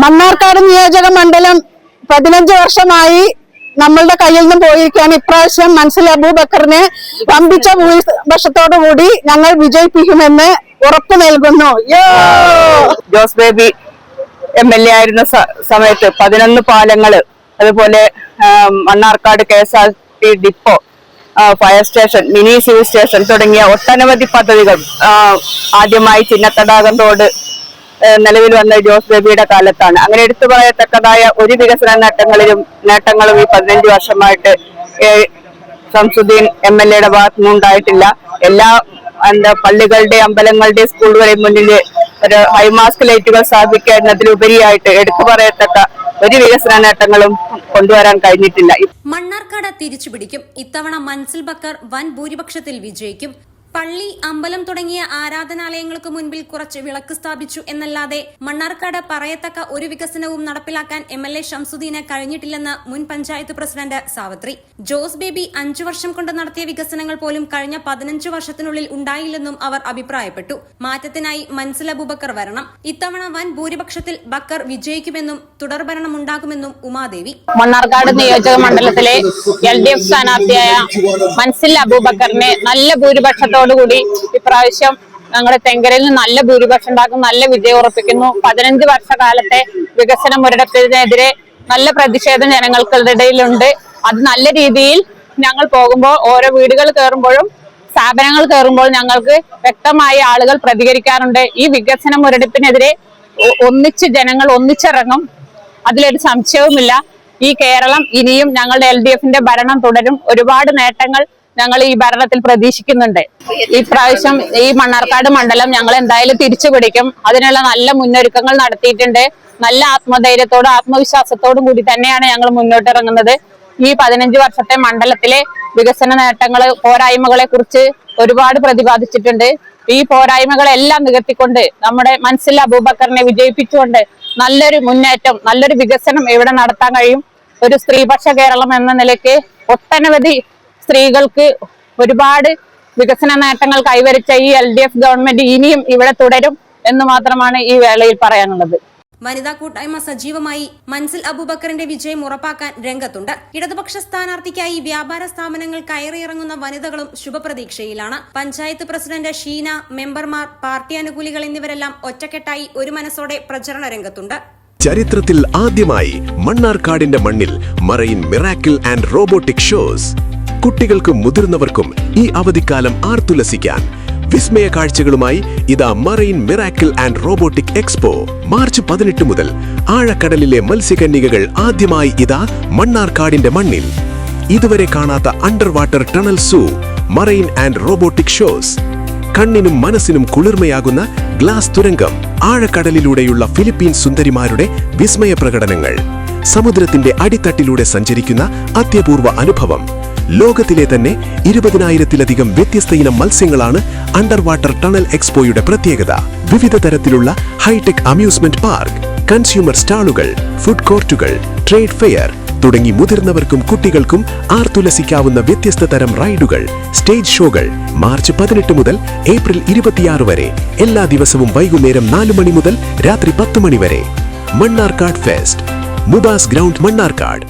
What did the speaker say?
മണ്ണാർക്കാട് നിയോജക മണ്ഡലം 15 വർഷമായി നമ്മളുടെ കയ്യിൽ നിന്നും പോയിരിക്കുകയാണ്. ഇപ്രാവശ്യം മൻസിൽ അബൂബക്കറിനെ വമ്പിച്ച ഭൂരിപക്ഷത്തോടുകൂടി ഞങ്ങൾ വിജയിപ്പിക്കുമെന്ന് ഉറപ്പു നൽകുന്നു. ജോസ് ബേബി MLA ആയിരുന്ന സമയത്ത് 11 പാലങ്ങള്, അതുപോലെ Mannarkkad KSRT depot, fire station, mini civil station തുടങ്ങിയ ഒട്ടനവധി പദ്ധതികൾ ആദ്യമായി ചിന്നത്തടാകം റോഡ് നിലവിൽ വന്ന ജോസ് ബേബിയുടെ കാലത്താണ്. അങ്ങനെ എടുത്തു പറയത്തക്കതായ ഒരു വികസന നേട്ടങ്ങളും ഈ 15 വർഷമായിട്ട് ശംസുദ്ദീൻ MLA ഭാഗത്തുനിന്ന് ഉണ്ടായിട്ടില്ല. എല്ലാ പള്ളികളുടെ, അമ്പലങ്ങളുടെ, സ്കൂളുകളുടെ മുന്നിൽ ഒരു ഹൈമാസ്ക് ലൈറ്റുകൾ സ്ഥാപിക്കുക എന്നതിലുപരിയായിട്ട് എടുത്തു പറയത്തക്ക ഒരു വികസന നേട്ടങ്ങളും കൊണ്ടുവരാൻ കഴിഞ്ഞിട്ടില്ല. മണ്ണാർക്കാട് തിരിച്ചുപിടിക്കും. ഇത്തവണ മൻസിൽ ബക്കർ വൻ ഭൂരിപക്ഷത്തിൽ വിജയിക്കും. പള്ളി, അമ്പലം തുടങ്ങിയ ആരാധനാലയങ്ങൾക്ക് മുൻപിൽ കുറച്ച് വിളക്ക് സ്ഥാപിച്ചു എന്നല്ലാതെ മണ്ണാർക്കാട് പറയത്തക്ക ഒരു വികസനവും നടപ്പിലാക്കാൻ MLA ഷംസുദ്ദീന് കഴിഞ്ഞിട്ടില്ലെന്ന് മുൻ പഞ്ചായത്ത് പ്രസിഡന്റ് സാവത്രി. ജോസ് ബേബി 5 വർഷം കൊണ്ട് നടത്തിയ വികസനങ്ങൾ പോലും കഴിഞ്ഞ 15 വർഷത്തിനുള്ളിൽ ഉണ്ടായില്ലെന്നും അവർ അഭിപ്രായപ്പെട്ടു. മാറ്റത്തിനായി മൻസിൽ അബൂബക്കർ വരണം. ഇത്തവണ വൻ ഭൂരിപക്ഷത്തിൽ ബക്കർ വിജയിക്കുമെന്നും തുടർഭരണം ഉണ്ടാകുമെന്നും ഉമാദേവി. മണ്ണാർക്കാട് നിയോജക മണ്ഡലത്തിലെ LDF സ്ഥാനാർത്ഥിയായ മൻസിൽ അബൂബക്കറിനെ നല്ല ഭൂരിപക്ഷത്തോടുകൂടി ഇപ്രാവശ്യം ഞങ്ങളുടെ തെങ്കരയിൽ നല്ല ഭൂരിപക്ഷം ഉണ്ടാക്കും, നല്ല വിജയം ഉറപ്പിക്കുന്നു. 15 വർഷകാലത്തെ വികസന മുരടിപ്പിനെതിരെ നല്ല പ്രതിഷേധം ജനങ്ങൾക്കിടയിലുണ്ട്. അത് നല്ല രീതിയിൽ ഞങ്ങൾ പോകുമ്പോൾ, ഓരോ വീടുകൾ കയറുമ്പോഴും സ്ഥാപനങ്ങൾ കയറുമ്പോൾ ഞങ്ങൾക്ക് വ്യക്തമായി ആളുകൾ പ്രതികരിക്കാറുണ്ട്. ഈ വികസന മുരടിപ്പിനെതിരെ ജനങ്ങൾ ഒന്നിച്ചിറങ്ങും, അതിലൊരു സംശയവുമില്ല. ഈ കേരളം ഇനിയും ഞങ്ങളുടെ LDFന്റെ ഭരണം തുടരും. ഒരുപാട് നേട്ടങ്ങൾ ഞങ്ങൾ ഈ ഭരണത്തിൽ പ്രതീക്ഷിക്കുന്നുണ്ട്. ഈ പ്രാവശ്യം ഈ മണ്ണാർക്കാട് മണ്ഡലം ഞങ്ങൾ എന്തായാലും തിരിച്ചുപിടിക്കും. അതിനുള്ള നല്ല മുന്നൊരുക്കങ്ങൾ നടത്തിയിട്ടുണ്ട്. നല്ല ആത്മധൈര്യത്തോടും ആത്മവിശ്വാസത്തോടും കൂടി തന്നെയാണ് ഞങ്ങൾ മുന്നോട്ടിറങ്ങുന്നത്. ഈ 15 വർഷത്തെ മണ്ഡലത്തിലെ വികസന നേട്ടങ്ങൾ, പോരായ്മകളെ കുറിച്ച് ഒരുപാട് പ്രതിപാദിച്ചിട്ടുണ്ട്. ഈ പോരായ്മകളെല്ലാം നികത്തിക്കൊണ്ട് നമ്മുടെ മൻസിൽ അബൂബക്കറിനെ വിജയിപ്പിച്ചുകൊണ്ട് നല്ലൊരു മുന്നേറ്റം, നല്ലൊരു വികസനം ഇവിടെ നടത്താൻ കഴിയും. ഒരു സ്ത്രീപക്ഷ കേരളം എന്ന നിലയ്ക്ക് ഒട്ടനവധി സ്ത്രീകൾക്ക് ഒരുപാട് വികസന നേട്ടങ്ങൾ കൈവരിച്ച ഈ LDF ഗവൺമെന്റ് ഇനിയും ഇവിടെ തുടരും എന്ന് മാത്രമാണ് ഈ വേളയിൽ പറയാനുള്ളത്. വനിതാ കൂട്ടായ്മ സജീവമായി മൻസിൽ അബൂബക്കറിന്റെ വിജയം ഉറപ്പാക്കാൻ രംഗത്തുണ്ട്. ഇടതുപക്ഷ സ്ഥാനാർത്ഥിക്കായി വ്യാപാര സ്ഥാപനങ്ങൾ കയറിയിറങ്ങുന്ന വനിതകളും ശുഭപ്രതീക്ഷയിലാണ്. പഞ്ചായത്ത് പ്രസിഡന്റ് ഷീന, മെമ്പർമാർ, പാർട്ടി അനുകൂലികൾ എന്നിവരെല്ലാം ഒറ്റക്കെട്ടായി ഒരു മനസ്സോടെ പ്രചരണ രംഗത്തുണ്ട്. ചരിത്രത്തിൽ ആദ്യമായി മണ്ണാർക്കാടിന്റെ മണ്ണിൽ marine miracle and robotic shows. കുട്ടികൾക്കും മുതിർന്നവർക്കും ഈ അവധിക്കാലം ആർത്തുലസിക്കാൻ വിസ്മയ കാഴ്ചകളുമായി ഇതാ marine miracle and robotic expo. March 18 മുതൽ ആഴക്കടലിലെ മത്സ്യകന്യകകൾ ആദ്യമായി ഇതാ മണ്ണാർക്കാടിന്റെ മണ്ണിൽ. ഇതുവരെ കാണാത്ത under water tunnel zoo, marine and robotic shows, കണ്ണിനും മനസ്സിനും കുളിർമയാകുന്ന ഗ്ലാസ് തുരങ്കം, ആഴക്കടലിലൂടെയുള്ള ഫിലിപ്പീൻ സുന്ദരിമാരുടെ വിസ്മയ പ്രകടനങ്ങൾ, സമുദ്രത്തിന്റെ അടിത്തട്ടിലൂടെ സഞ്ചരിക്കുന്ന അത്യപൂർവ അനുഭവം. ലോകത്തിലെ തന്നെ 20,000-ലധികം വ്യത്യസ്ത ഇനം മത്സ്യങ്ങളാണ് അണ്ടർ വാട്ടർ ടണൽ എക്സ്പോയുടെ പ്രത്യേകത. വിവിധ തരത്തിലുള്ള ഹൈടെക് അമ്യൂസ്മെന്റ് പാർക്ക്, കൺസ്യൂമർ സ്റ്റാളുകൾ, ഫുഡ് കോർട്ടുകൾ, ട്രേഡ് ഫെയർ തുടങ്ങി മുതിർന്നവർക്കും കുട്ടികൾക്കും ആർത്തുലസിക്കാവുന്ന വ്യത്യസ്ത തരം റൈഡുകൾ, സ്റ്റേജ് ഷോകൾ. മാർച്ച് 18 മുതൽ ഏപ്രിൽ 26 വരെ എല്ലാ ദിവസവും വൈകുന്നേരം 4 മണി മുതൽ രാത്രി 10 മണി വരെ. Mannarkkad fest, Mubas ground, Mannarkkad.